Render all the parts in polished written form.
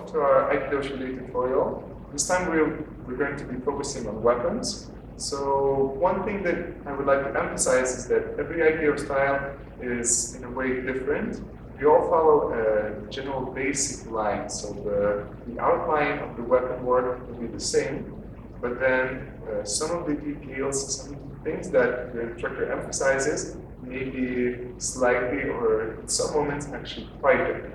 welcome to our Aikido Siauliai tutorial. This time we're going to be focusing on weapons. So one thing that I would like to emphasize is that every Aikido style is in a way different. We all follow a general basic line, so the outline of the weapon work will be the same, but then some of the details, some things that the instructor emphasizes may be slightly or in some moments actually quite different.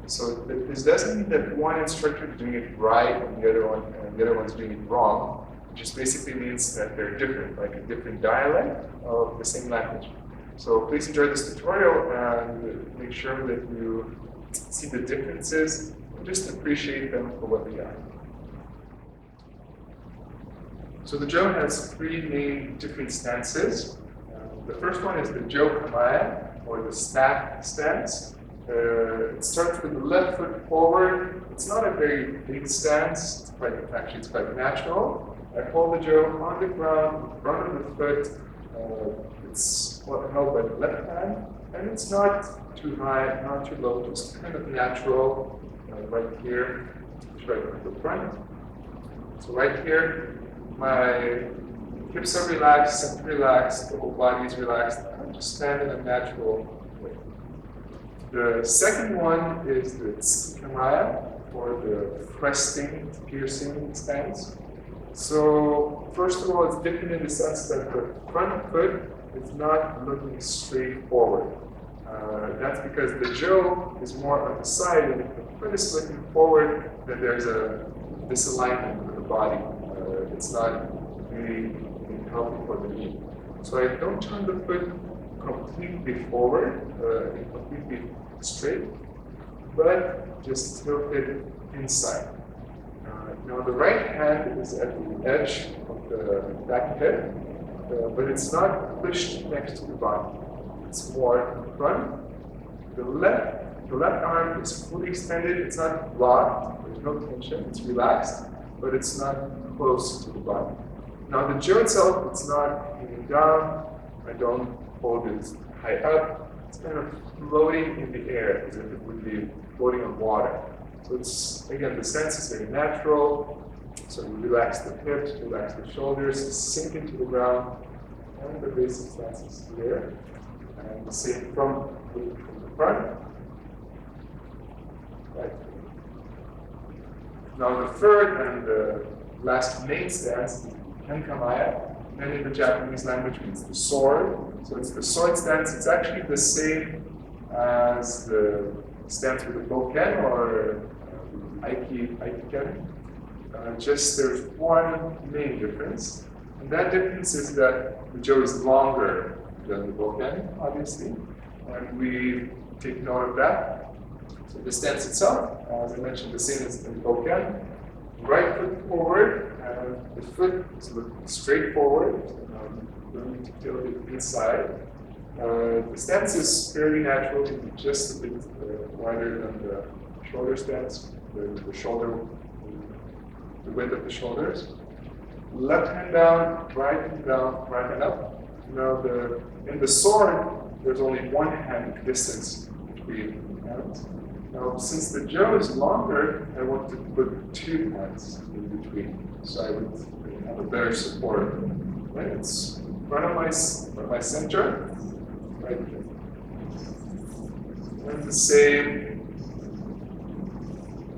So this doesn't mean that one instructor is doing it right and the other one's doing it wrong. It just basically means that they're different, like a different dialect of the same language. So please enjoy this tutorial and make sure that you see the differences and just appreciate them for what they are. So the Joe has three main different stances. The first one is the Joe Kamaya, or the stack stance. It starts with the left foot forward. It's not a very big stance. It's quite natural. I hold the Joe on the ground, in front of the foot. It's held by the left hand, and it's not too high, not too low, just kind of natural. Right here, it's right at the front. So right here, my hips are relaxed, center relaxed, the whole body is relaxed. I just stand in a natural way. The second one is the Tsukamaya, or the thrusting, piercing stance. So first of all, it's different in the sense that the front foot is not looking straight forward. That's because the Joe is more on the side, and if the foot is looking forward, then there's a misalignment with the body. It's not really healthy for the knee. So I don't turn the foot completely forward, completely straight, but just tilt it inside. Now the right hand is at the edge of the back head, but it's not pushed next to the body. It's more in front. The left arm is fully extended. It's not locked. There's no tension. It's relaxed, but it's not close to the body. Now the Joe itself, it's not hanging down. I don't hold it high up. It's kind of floating in the air as if it would be floating on water. So it's, again, the stance is very natural. So you relax the hips, relax the shoulders, sink into the ground, and the basic stance is there. And the same from the front. Right. Now the third and the last main stance is the Kenkamaya, and in the Japanese language means the sword. So it's the sword stance. It's actually the same as the stance with the Boken or Aikikai. Just there's one main difference, and that difference is that the Joe is longer than the Boken, obviously, and we take note of that. So the stance itself, as I mentioned, the same as in the Boken. Right foot forward, and the foot is looking straight forward. Don't need to tilt it inside. The stance is fairly natural, just a bit wider than the shoulder stance, the shoulder, the width of the shoulders. Left hand down, right hand up. Now in the sword, there's only one hand distance between hands. Now, since the Joe is longer, I want to put two hands in between, so I would have a better support. Right? It's in front of my center, right here. And the same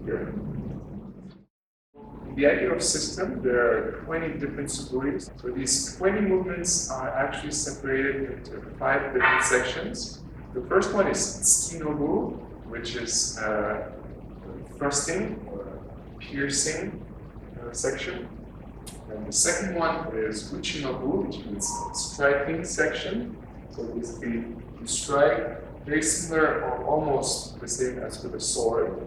here. In the Aikido system, there are 20 different Suburis. So these 20 movements are actually separated into 5 different sections. The first one is Tsukinobu, which is thrusting or piercing section. And the second one is Uchinobu, which means striking section. So basically, you strike, very similar or almost the same as with a sword.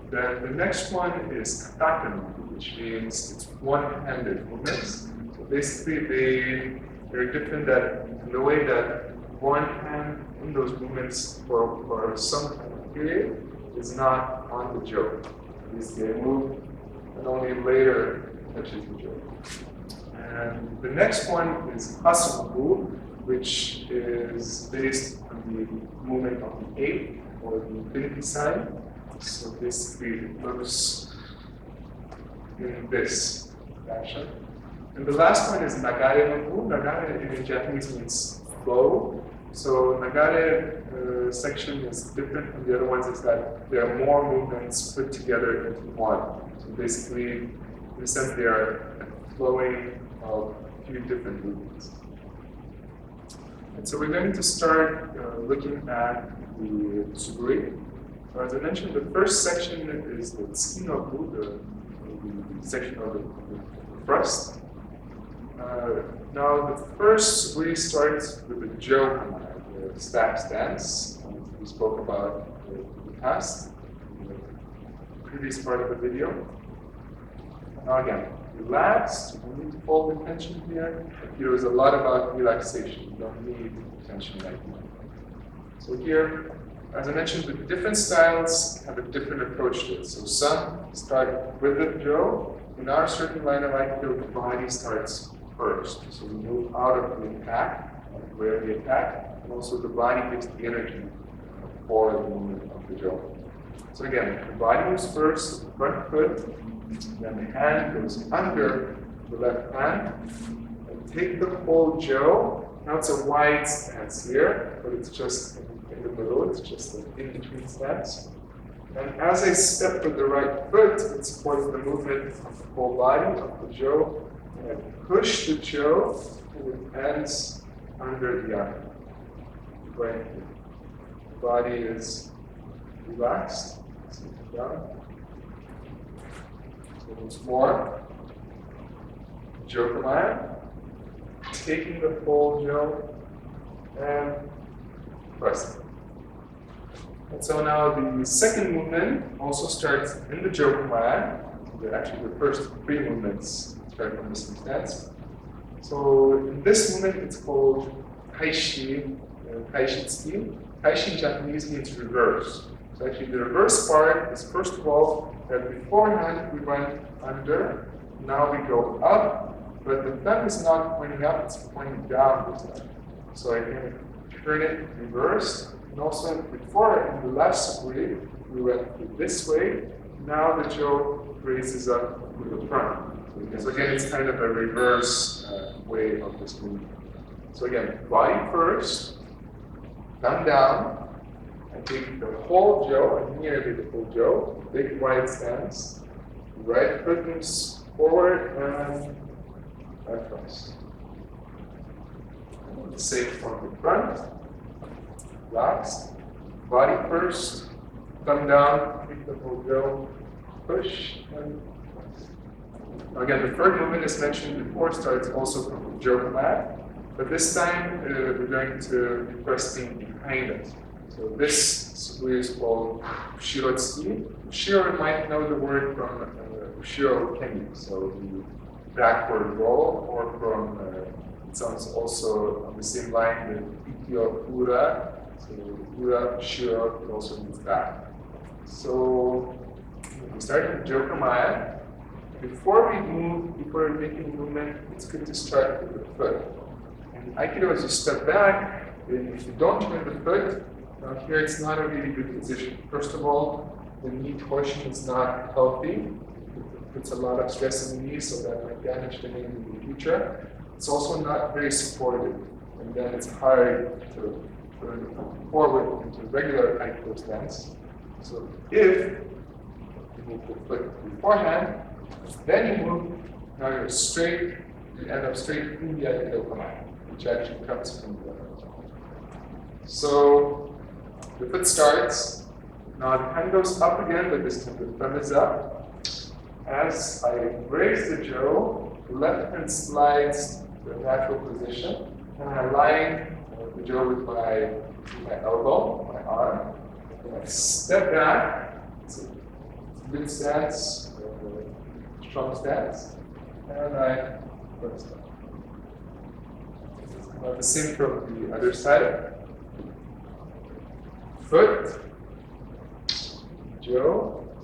Then the next one is Katakanobu, which means it's one-handed movements. So basically, they're different in the way that one hand in those movements for some kind of period is not on the Joe. At least they move and only later touches the Joe. And the next one is Asunobu, which is based on the movement of the 8 or the infinity sign. So basically it looks in this fashion. And the last one is nagare no mu. Nagare in Japanese means flow. So nagare section is different from the other ones, is that there are more movements put together into one. So basically, in a sense, they are flowing of a few different movements. And so we're going to start looking at the Suburi. So as I mentioned, the first section is the tsukinobu, the section of the thrust. Now the first Suburi starts with the Jō, the stack stance, we spoke about in the past, in the previous part of the video. Now again, relax, you don't need to hold the tension here. Here is a lot about relaxation, you don't need tension right now. So here, as I mentioned, the different styles have a different approach to it. So some start with the Jō. In our certain line of Aikido, the body starts first. So we move out of the attack, where we attack, and also the body gives the energy for the movement of the Jō. So again, the body moves first, the front foot, then the hand goes under the left hand, and take the whole Jō. Now it's a wide stance here, but it's just in the middle, it's just an in-between stance. And as I step with the right foot, it supports the movement of the whole body, of the Jō. And I push the Jō, and it ends under the arm. Right here. The body is relaxed. Sit down. So once more. Jō command. Taking the whole Jō and pressing. And so now the second movement also starts in the Jō command. Actually, the first three movements start from the same stance. So in this movement, it's called Kaishi, Kaishitsuki. Kaishi in Japanese means reverse. So actually, the reverse part is first of all that beforehand we went under. Now we go up. But the thumb is not pointing up, it's pointing down this time. So I can turn it reversed. And also before, in the last Suburi, we went this way. Now the Jō raises up to the front. So again, it's kind of a reverse way of this movement. So again, body first, thumb down, and take the whole Jō, and nearly the whole Jō, big wide stance. Right foot moves forward and across. Same from the front. Relaxed. Body first. Thumb down. Take the whole Jō. Push and press. Again, the third movement as mentioned before starts also from the Jō command, but this time we're going to be thrusting behind us. So this Suburi is called Ushirotsuki. Ushiro, you might know the word from Ushiro Kemi, so the backward roll, or from, it sounds also on the same line with Ikyo Ura, so Ura, Ushiro, it also means back. So we start with Jō command. Before we make a movement, it's good to start with the foot. And Aikido, as you step back, if you don't turn the foot, now here it's not a really good position. First of all, the knee torsion is not healthy. It puts a lot of stress in the knee, so that might damage the knee in the future. It's also not very supportive, and then it's hard to turn forward into regular Aikido stance. So if you move the foot beforehand, then you move, now you're straight, you end up straight in the Aikido command, which actually comes from the other. So the foot starts, now the hand goes up again, but this time the thumb is up. As I raise the Jō, the left hand slides to the natural position, and I align the Jō with my elbow, my arm, and I step back. It's a good stance, strong stance, and I press down. Now the same from the other side. Foot, Jō.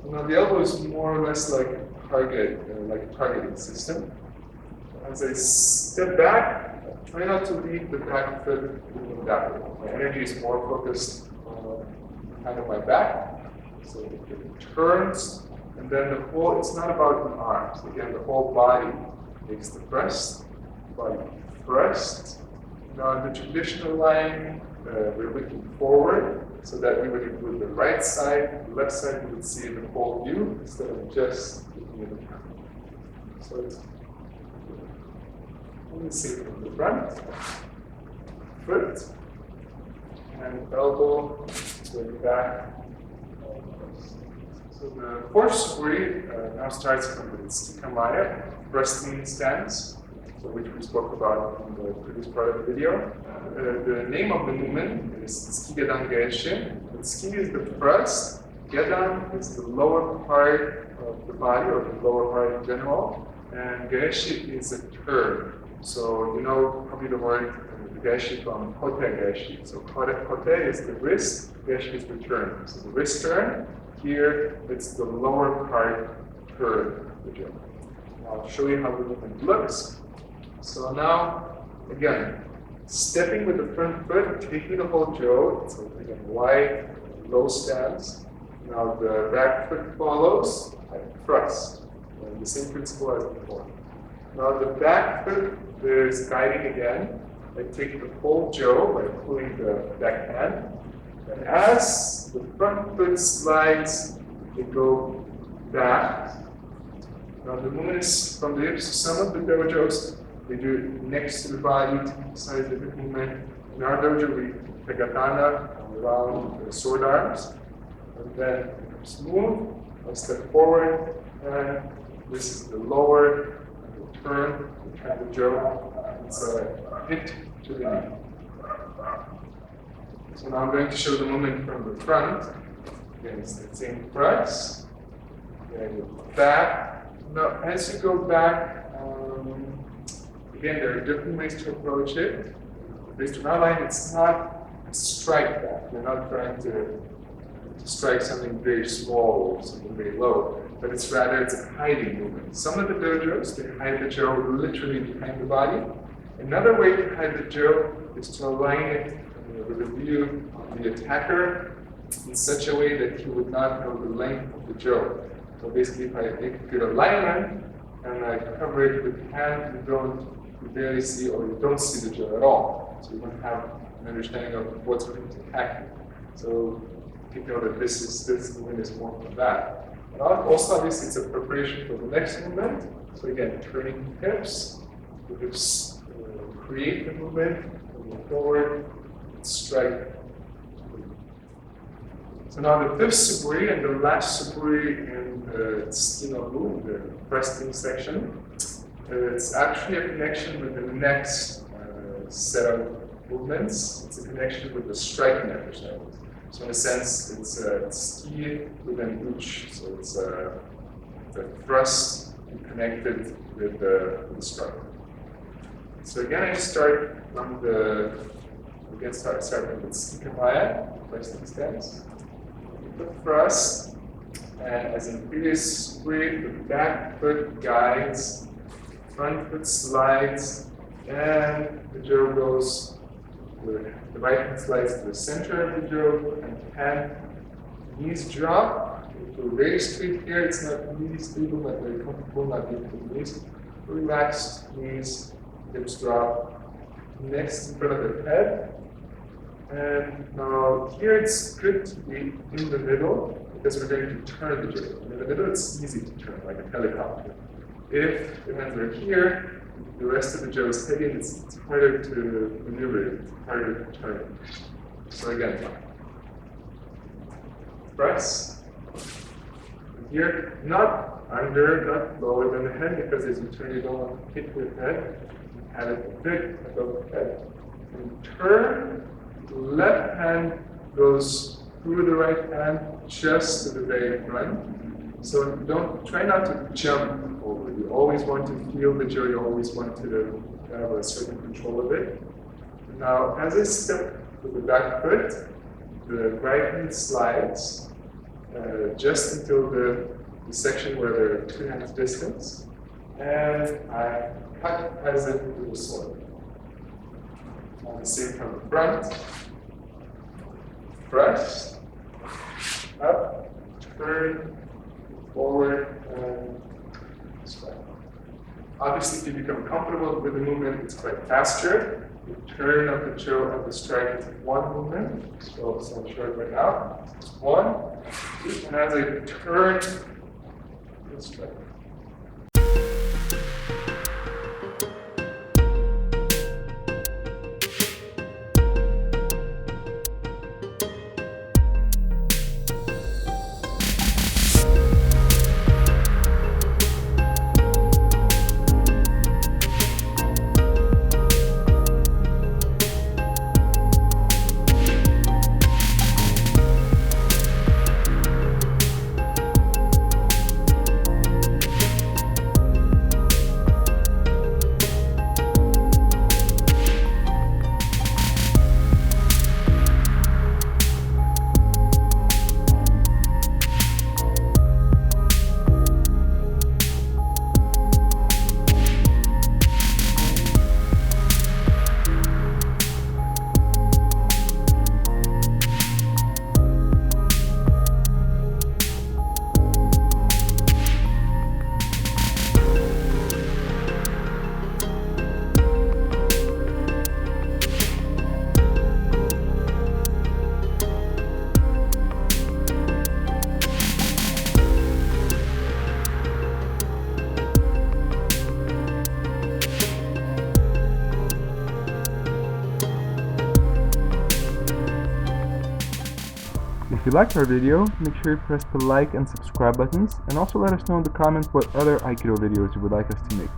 So now the elbow is more or less like a targeting system. As I step back, try not to leave the back foot moving that way. My energy is more focused on kind of my back. So if it turns And then the whole, it's not about the arms. Again, the whole body makes the thrust, body thrust. Now in the traditional line, we're looking forward, so that we would include the right side, the left side, we would see the whole view instead of just looking at the camera. So it's, let me see from the front, foot, and elbow, going back. So the fourth Suburi now starts from the Tsukamaya, thrusting stance, so which we spoke about in the previous part of the video. The name of the movement is Tsuki-gedan Geishin. The Tsuki is the thrust, Gedan is the lower part of the body, or the lower part in general, and Geishi is a turn. So you know probably the word Geishi from Kote Geishi. So Kote is the wrist, Geishi is the turn. So the wrist turn, here it's the lower part turn of the joint. I'll show you how the movement looks. So now, again, stepping with the front foot, taking the whole jo, so again, wide, low stance. Now the back foot follows, I thrust. And the same principle as before. Now the back foot is guiding again. I take the whole jo by pulling the back hand. And as the front foot slides, it go back. Now the movement is from the hips. Some of the dojos, they do it next to the body to emphasize the hip movement. In our dojo, we tegatana around the sword arms. And then smooth, I step forward, and this is the lower, the turn the jo. It's a hit to the knee. So now I'm going to show the movement from the front. Again, it's the same press. Then you go back. Now, as you go back, again, there are different ways to approach it. Based on our line, it's not a strike back. You're not trying to strike something very small or something very low, but it's rather it's a hiding movement. Some of the dojos, they hide the jo literally behind the body. Another way to hide the jo is to align it with a view of the attacker in such a way that he would not know the length of the jo. So basically, if I make a good alignment and I cover it with the hand, you barely see or you don't see the jo at all. So you don't have an understanding of what's going to attack you. So you know that this movement is more for that. And also, obviously, it's a preparation for the next movement. So again, turning the hips create the movement, move forward, strike. So now the fifth Suburi and the last Suburi in the Tsukinobu, the thrusting section, it's actually a connection with the next set of movements. It's a connection with the striking exercise. So in a sense, it's tsuki with an uchi. So it's a thrust connected with the strike. So again, I start from the start from the Tsukamaya, thrusting stance. The thrust, and as in the previous Suburi, the back foot guides, front foot slides, and the jo goes. The right hand slides to the center of the jo, and hand, knees drop. If we're very straight here, it's not really stable, not very comfortable, not deep to the knees. Relaxed knees, hips drop. Next in front of the head. And now here it's good to be in the middle because we're going to turn the jo. In the middle it's easy to turn, like a helicopter. If the hands are here, the rest of the jo is heavy, it's harder to maneuver, it's harder to turn. So again, press. Here, not under, not lower than the head, because as you turn, you don't want to hit your head. Have it a bit above the head. And turn, left hand goes through the right hand just to the very front. So try not to jump over. You always want to feel the jo, you always want to have a certain control of it. Now, as I step with the back foot, the right hand slides just until the section where there are two hands distance, and I cut as if with the sword. Now the same from the front. Press, up, turn, forward, and strike. Obviously, if you become comfortable with the movement, it's quite faster. The turn of the Cho and the strike is one movement. So I'll show it right now. It's 1, 2, and as I turn, the strike. If you liked our video, make sure you press the like and subscribe buttons, and also let us know in the comments what other Aikido videos you would like us to make.